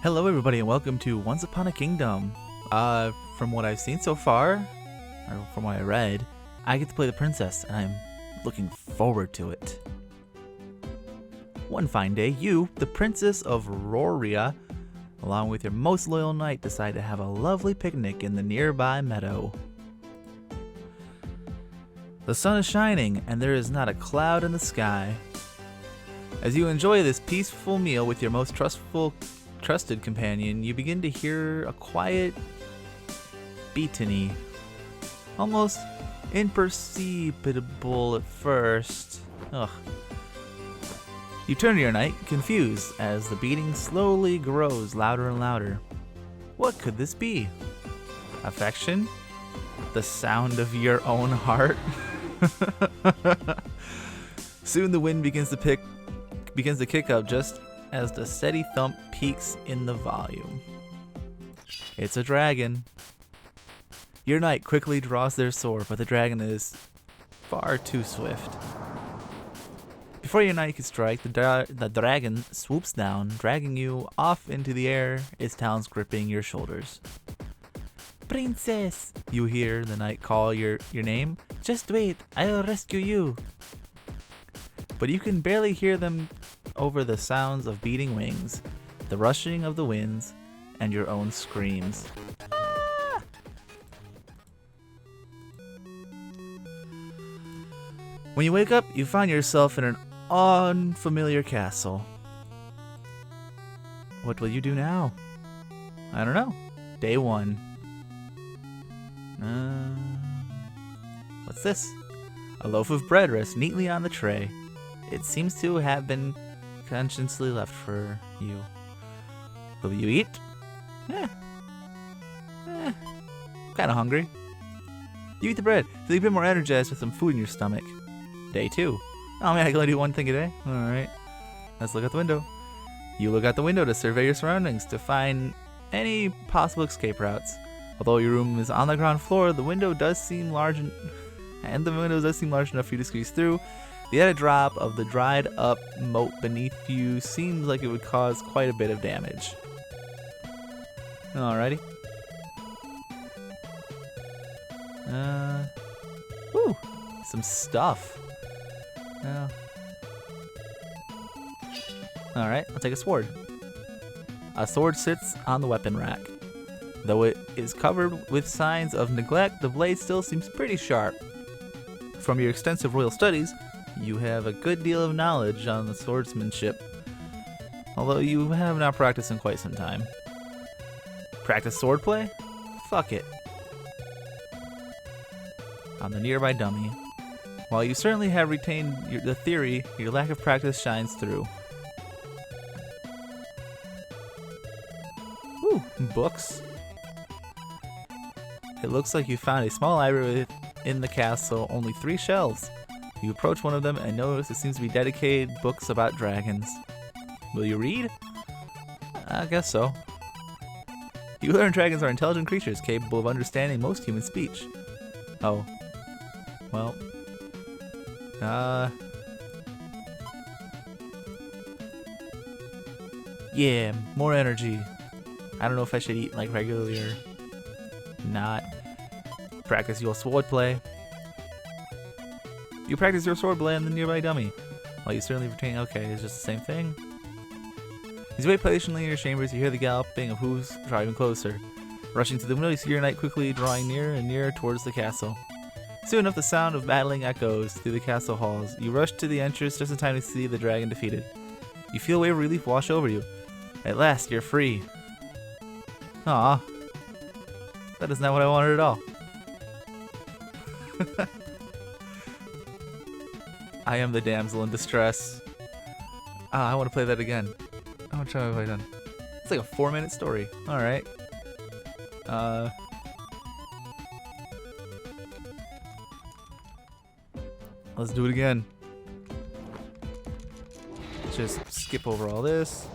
Hello everybody and welcome to Once Upon a Kingdom. From what I've seen so far, or from what I read, I get to play the princess and I'm looking forward to it. One fine day, you, the Princess of Roria, along with your most loyal knight, decide to have a lovely picnic in the nearby meadow. The sun is shining and there is not a cloud in the sky. As you enjoy this peaceful meal with your most trusted companion, you begin to hear a quiet beatiny, almost imperceptible at first. Ugh. You turn to your knight, confused, as the beating slowly grows louder and louder. What could this be? Affection? The sound of your own heart? Soon the wind begins to kick up just as the steady thump peaks in the volume. It's a dragon. Your knight quickly draws their sword, but the dragon is far too swift. Before your knight can strike, the dragon swoops down, dragging you off into the air, its talons gripping your shoulders. Princess, you hear the knight call your name. Just wait, I'll rescue you. But you can barely hear them over the sounds of beating wings, the rushing of the winds, and your own screams. Ah! When you wake up, you find yourself in an unfamiliar castle. What will you do now? I don't know. Day 1. What's this? A loaf of bread rests neatly on the tray. It seems to have been consciously left for you. Will you eat? Kinda hungry. You eat the bread, so you've been more energized with some food in your stomach. Day 2. Oh man, I can only do one thing a day? Alright. Let's look out the window. You look out the window to survey your surroundings to find any possible escape routes. Although your room is on the ground floor, the window does seem large enough for you to squeeze through. The added drop of the dried up moat beneath you seems like it would cause quite a bit of damage. Alrighty. Ooh, some stuff. Alright, I'll take a sword. A sword sits on the weapon rack. Though it is covered with signs of neglect, the blade still seems pretty sharp. From your extensive royal studies, you have a good deal of knowledge on the swordsmanship, although you have not practiced in quite some time. Practice swordplay? Fuck it. On the nearby dummy. While you certainly have retained the theory, your lack of practice shines through. Ooh, books. It looks like you found a small library in the castle, only 3 shelves. You approach one of them and notice it seems to be dedicated books about dragons. Will you read? I guess so. You learn dragons are intelligent creatures capable of understanding most human speech. Oh. Well. Yeah, more energy. I don't know if I should eat like regularly or not. Practice your swordplay. You practice your swordplay on the nearby dummy. While you certainly retain. Okay, it's just the same thing. As you wait patiently in your chambers, you hear the galloping of hooves driving closer. Rushing to the window, you see your knight quickly drawing nearer and nearer towards the castle. Soon enough, the sound of battling echoes through the castle halls. You rush to the entrance just in time to see the dragon defeated. You feel a wave of relief wash over you. At last, you're free. Aw. That is not what I wanted at all. I am the damsel in distress. I want to play that again. I want to try to play that. It's like a 4-minute story. Alright. Let's do it again. Just skip over all this.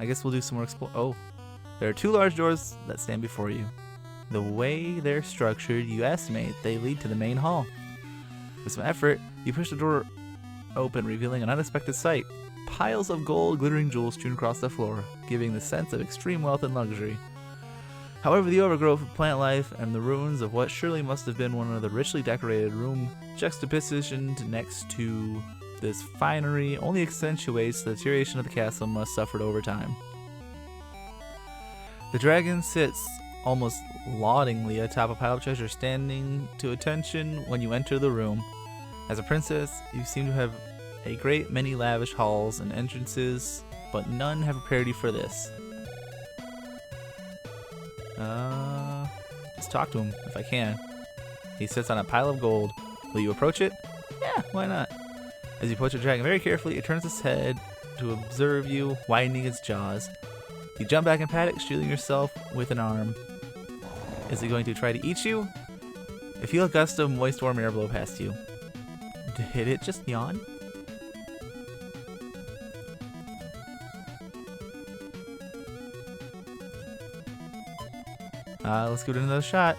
I guess we'll do some more explore. Oh. There are 2 large doors that stand before you. The way they're structured, you estimate they lead to the main hall. With some effort, you push the door open, revealing an unexpected sight. Piles of gold, glittering jewels strewn across the floor, giving the sense of extreme wealth and luxury. However, the overgrowth of plant life and the ruins of what surely must have been one of the richly decorated room juxtapositioned next to this finery only accentuates the deterioration of the castle must suffered over time. The dragon sits almost laudingly atop a pile of treasure, standing to attention when you enter the room. As a princess, you seem to have a great many lavish halls and entrances, but none have prepared you for this. Let's talk to him if I can. He sits on a pile of gold. Will you approach it? Yeah, why not? As you approach the dragon very carefully, it turns its head to observe you, widening its jaws. You jump back and pat it, shielding yourself with an arm. Is it going to try to eat you? You feel a gust of moist warm air blow past you. Did it just yawn? Let's give it another shot.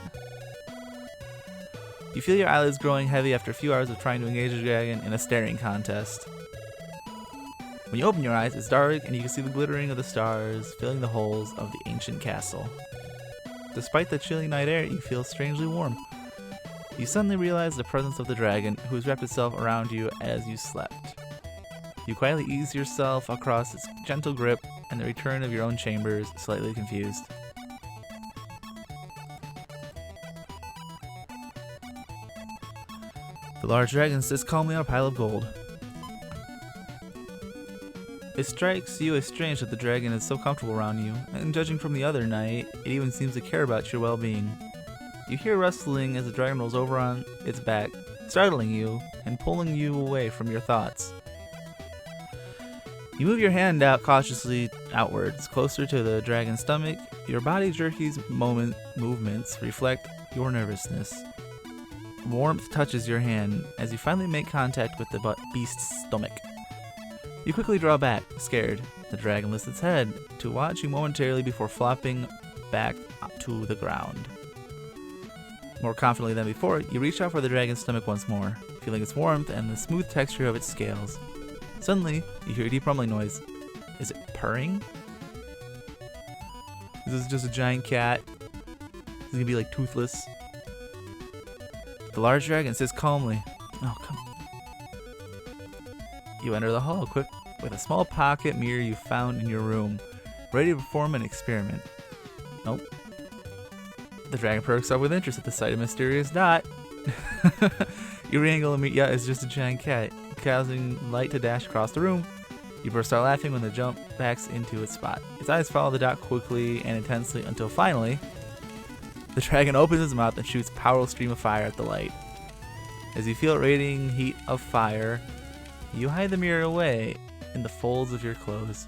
You feel your eyelids growing heavy after a few hours of trying to engage the dragon in a staring contest. When you open your eyes, it's dark and you can see the glittering of the stars filling the holes of the ancient castle. Despite the chilly night air, you feel strangely warm. You suddenly realize the presence of the dragon, who has wrapped itself around you as you slept. You quietly ease yourself across its gentle grip and the return of your own chambers, slightly confused. The large dragon sits calmly on a pile of gold. It strikes you as strange that the dragon is so comfortable around you, and judging from the other night, it even seems to care about your well-being. You hear rustling as the dragon rolls over on its back, startling you and pulling you away from your thoughts. You move your hand out cautiously outwards, closer to the dragon's stomach. Your body jerky's movements reflect your nervousness. Warmth touches your hand as you finally make contact with the beast's stomach. You quickly draw back, scared. The dragon lifts its head to watch you momentarily before flopping back to the ground. More confidently than before, you reach out for the dragon's stomach once more, feeling its warmth and the smooth texture of its scales. Suddenly, you hear a deep rumbling noise. Is it purring? Is this just a giant cat? Is it gonna be like toothless? The large dragon sits calmly. Oh, come on. You enter the hall, equipped with a small pocket mirror you found in your room, ready to perform an experiment. Nope. The dragon perks up with interest at the sight of mysterious dot. You wrangle and meet, yeah, it's just a giant cat, causing light to dash across the room. You burst out laughing when the jump backs into its spot. Its eyes follow the dot quickly and intensely until finally, the dragon opens its mouth and shoots a powerful stream of fire at the light. As you feel it radiating heat of fire, you hide the mirror away in the folds of your clothes.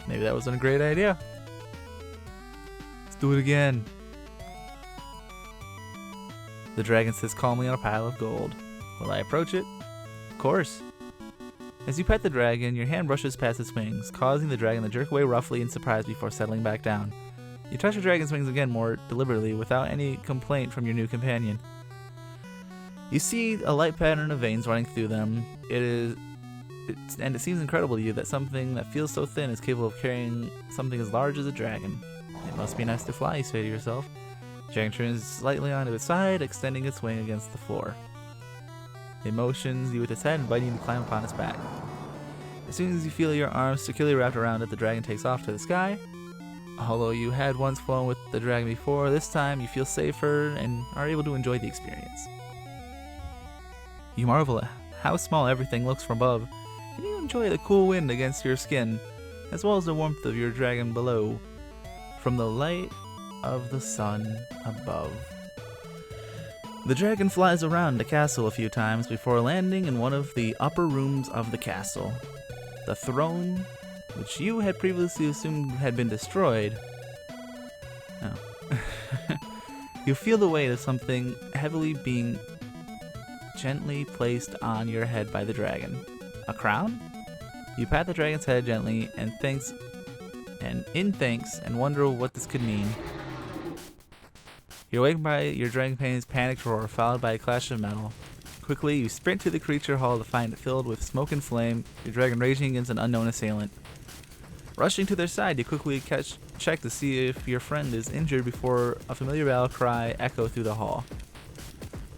Maybe that wasn't a great idea. Let's do it again. The dragon sits calmly on a pile of gold. Will I approach it? Of course. As you pet the dragon, your hand brushes past its wings, causing the dragon to jerk away roughly in surprise before settling back down. You touch the dragon's wings again more deliberately without any complaint from your new companion. You see a light pattern of veins running through them. It seems incredible to you that something that feels so thin is capable of carrying something as large as a dragon. It must be nice to fly, you say to yourself. The dragon turns slightly onto its side, extending its wing against the floor. It motions you with its head, inviting you to climb upon its back. As soon as you feel your arms securely wrapped around it, the dragon takes off to the sky. Although you had once flown with the dragon before, this time you feel safer and are able to enjoy the experience. You marvel at how small everything looks from above, and you enjoy the cool wind against your skin, as well as the warmth of your dragon below, from the light of the sun above. The dragon flies around the castle a few times before landing in one of the upper rooms of the castle. The throne, which you had previously assumed had been destroyed. Oh. You feel the weight of something heavily being gently placed on your head by the dragon. A crown? You pat the dragon's head gently and in thanks and wonder what this could mean. You're awakened by your dragon companion's panicked roar, followed by a clash of metal. Quickly, you sprint to the creature hall to find it filled with smoke and flame, your dragon raging against an unknown assailant. Rushing to their side, you quickly check to see if your friend is injured before a familiar battle cry echo through the hall.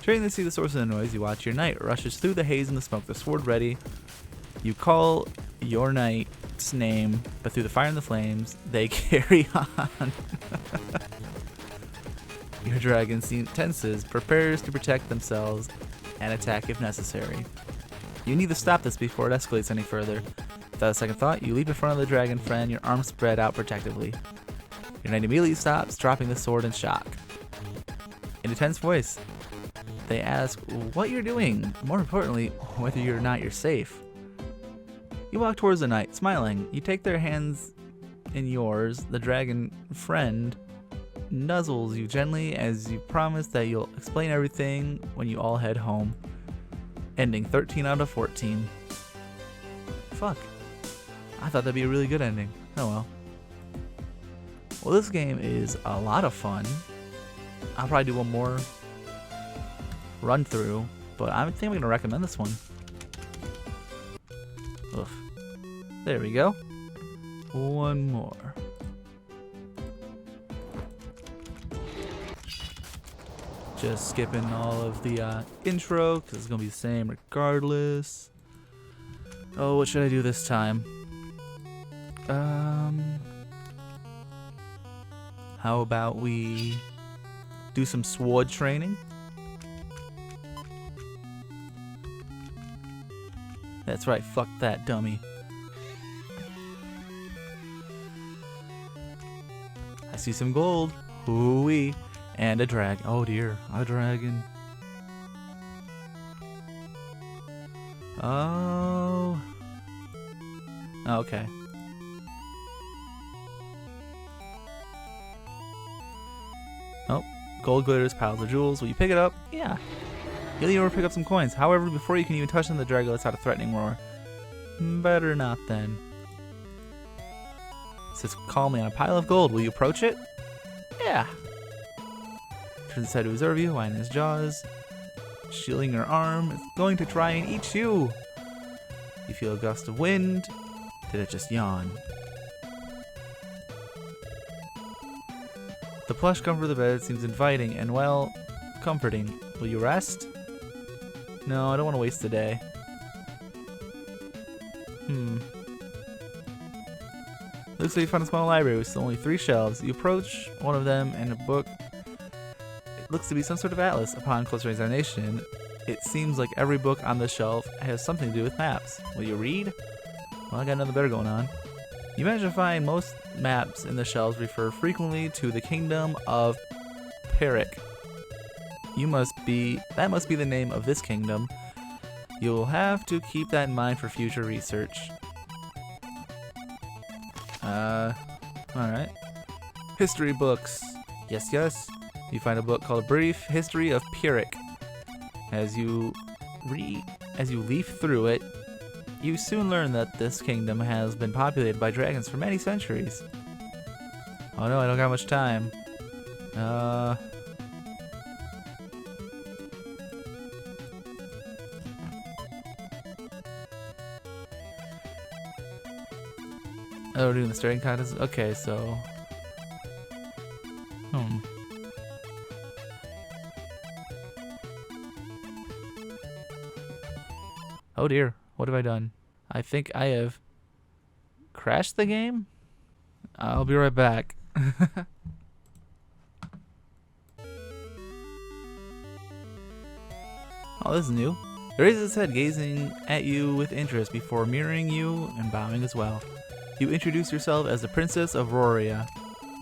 Turning to see the source of the noise, you watch your knight rushes through the haze and the smoke, the sword ready. You call your knight's name, but through the fire and the flames, they carry on. Your dragon tenses, prepares to protect themselves, and attack if necessary. You need to stop this before it escalates any further. Without a second thought, you leap in front of the dragon friend, your arms spread out protectively. Your knight immediately stops, dropping the sword in shock. In a tense voice, they ask what you're doing, more importantly, whether or not you're safe. You walk towards the knight, smiling. You take their hands in yours. The dragon friend nuzzles you gently as you promise that you'll explain everything when you all head home. Ending 13 out of 14. Fuck. I thought that'd be a really good ending. Oh well. Well, this game is a lot of fun. I'll probably do one more run through, but I think I'm gonna recommend this one. Oof. There we go. One more. Just skipping all of the intro because it's gonna be the same regardless. Oh, what should I do this time? How about we do some sword training? That's right, fuck that dummy. I see some gold. Hoo-wee. And a dragon. Oh dear, a dragon. Oh. Okay. Oh, gold glitters, piles of jewels. Will you pick it up? Yeah. You'll even pick up some coins. However, before you can even touch them, the dragon lets out a threatening roar. Better not then. It sits calmly on a pile of gold. Will you approach it? Yeah. Turns its head to observe you, winding his jaws, shielding your arm. It's going to try and eat you. You feel a gust of wind. Did it just yawn? The plush comfort of the bed seems inviting and, well, comforting. Will you rest? No, I don't want to waste the day. Looks like you found a small library with only 3 shelves. You approach one of them and a book. It looks to be some sort of atlas. Upon closer examination, it seems like every book on the shelf has something to do with maps. Will you read? Well, I got nothing better going on. You manage to find most maps in the shelves refer frequently to the kingdom of Pyrrhic. That must be the name of this kingdom. You'll have to keep that in mind for future research. Alright. History books. Yes, yes. You find a book called A Brief History of Pyrrhic. As you leaf through it, you soon learn that this kingdom has been populated by dragons for many centuries. Oh no, I don't got much time. Oh, we're doing the staring contest? Okay, so... Oh dear, what have I done? I think I have crashed the game? I'll be right back. Oh, this is new. It raises its head, gazing at you with interest before mirroring you and bowing as well. You introduce yourself as the Princess of Roria.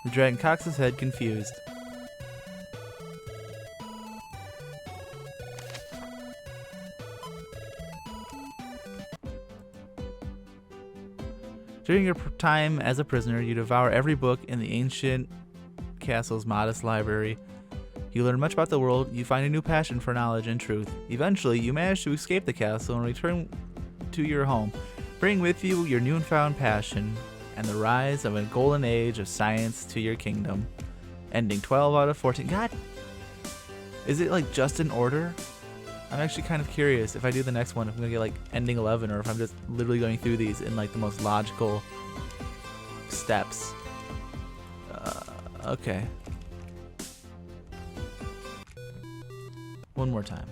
The dragon cocks his head, confused. During your time as a prisoner, you devour every book in the ancient castle's modest library. You learn much about the world, you find a new passion for knowledge and truth. Eventually, you manage to escape the castle and return to your home. Bring with you your newfound passion and the rise of a golden age of science to your kingdom. Ending 12 out of 14. God, is it like just in order? I'm actually kind of curious if I do the next one, if I'm gonna get like ending 11, or if I'm just literally going through these in like the most logical steps. Okay. One more time.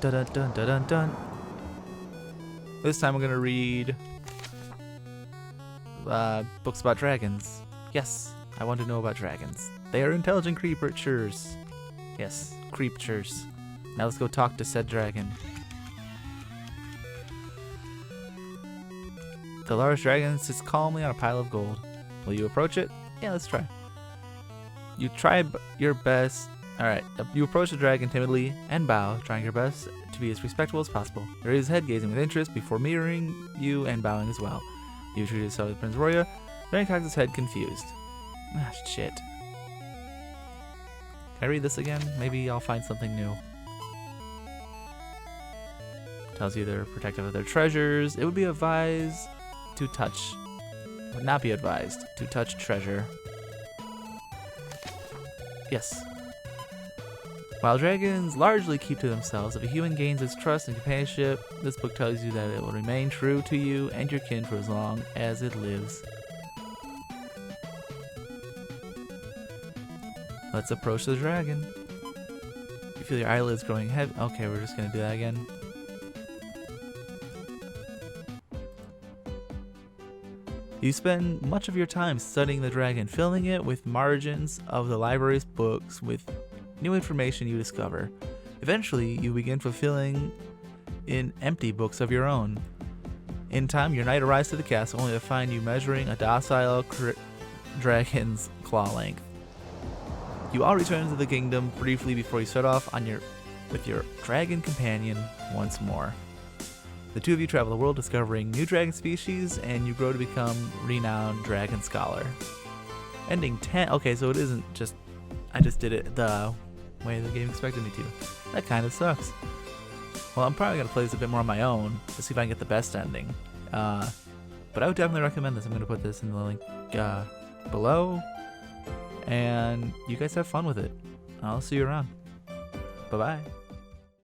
Dun dun dun dun dun dun. This time I'm gonna read books about dragons. Yes, I want to know about dragons. They are intelligent creatures. Yes, creatures. Now let's go talk to said dragon. The large dragon sits calmly on a pile of gold. Will you approach it? Yeah, let's try. You try your best. Alright, you approach the dragon timidly and bow, trying your best to be as respectful as possible. You raise his head, gazing with interest, before mirroring you and bowing as well. You treat yourself with Prince Roya. Dragon cocks his head, confused. Ah, shit. Can I read this again? Maybe I'll find something new. Tells you they're protective of their treasures. It would be advised to touch. Would not be advised to touch treasure. Yes. While dragons largely keep to themselves, if a human gains its trust and companionship, this book tells you that it will remain true to you and your kin for as long as it lives. Let's approach the dragon. You feel your eyelids growing heavy. Okay, we're just gonna do that again. You spend much of your time studying the dragon, filling it with margins of the library's books with new information you discover. Eventually, you begin fulfilling in empty books of your own. In time, your knight arrives to the castle only to find you measuring a docile dragon's claw length. You all return to the kingdom briefly before you set off on with your dragon companion once more. The two of you travel the world discovering new dragon species, and you grow to become renowned dragon scholar. Ending 10. Okay, so it isn't just I just did it the way the game expected me to. That kind of sucks. Well, I'm probably gonna play this a bit more on my own to see if I can get the best ending. But I would definitely recommend this. I'm gonna put this in the link below, and you guys have fun with it. I'll see you around. Bye bye.